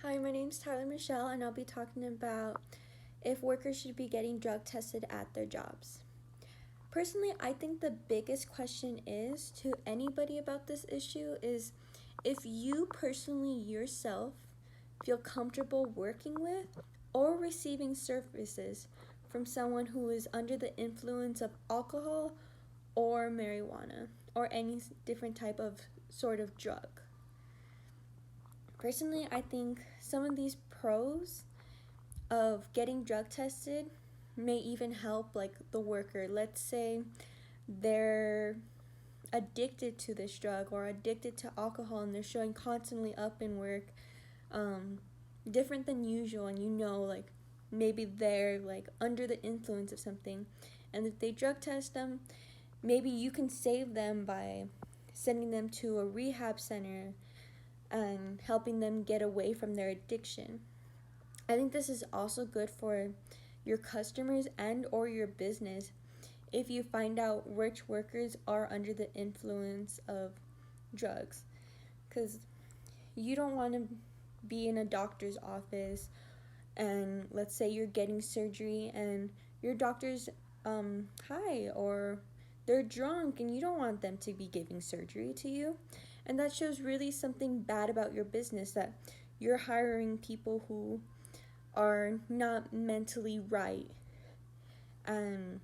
Hi, my name's Tyler Michelle, and I'll be talking about if workers should be getting drug tested at their jobs. Personally, I think the biggest question is to anybody about this issue is if you personally yourself feel comfortable working with or receiving services from someone who is under the influence of alcohol or marijuana or any different type of sort of drug. Personally, I think some of these pros of getting drug tested may even help like the worker. Let's say they're addicted to this drug or addicted to alcohol and they're showing constantly up in work different than usual, and like maybe they're like under the influence of something, and if they drug test them, maybe you can save them by sending them to a rehab center and helping them get away from their addiction. I think this is also good for your customers and or your business if you find out which workers are under the influence of drugs, because you don't want to be in a doctor's office and let's say you're getting surgery and your doctor's high or they're drunk, and you don't want them to be giving surgery to you. And that shows really something bad about your business, that you're hiring people who are not mentally right. And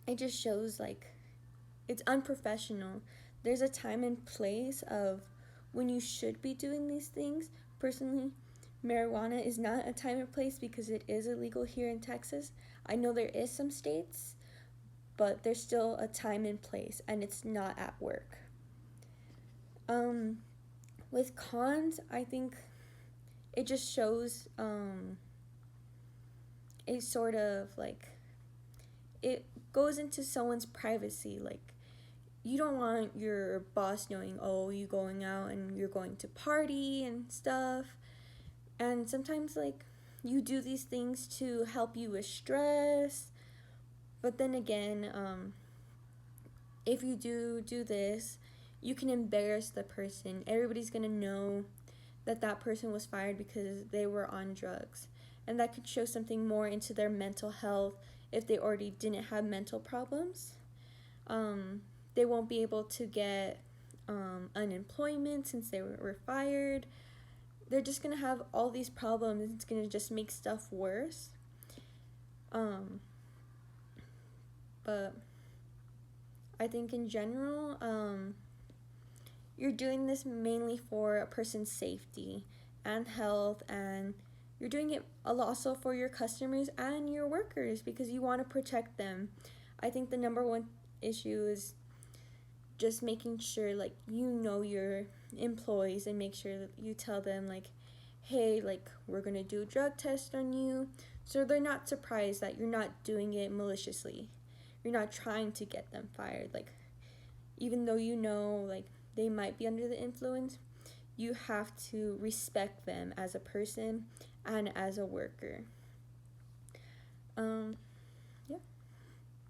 it just shows like it's unprofessional. There's a time and place of when you should be doing these things. Personally, marijuana is not a time and place because it is illegal here in Texas. I know there is some states, but there's still a time and place, and it's not at work. With cons, I think it just shows a sort of like it goes into someone's privacy. Like, you don't want your boss knowing, oh, you going out and you're going to party and stuff. And sometimes like you do these things to help you with stress, but then again, if you do this, you can embarrass the person. Everybody's gonna know that that person was fired because they were on drugs, and that could show something more into their mental health. If they already didn't have mental problems, they won't be able to get unemployment since they were fired. They're just gonna have all these problems, and it's gonna just make stuff worse. But I think in general, you're doing this mainly for a person's safety and health, and you're doing it also for your customers and your workers because you want to protect them. I think the number one issue is just making sure like your employees, and make sure that you tell them like, hey, like we're gonna do a drug test on you, so they're not surprised that you're not doing it maliciously. You're not trying to get them fired. Like, even though like they might be under the influence, you have to respect them as a person and as a worker.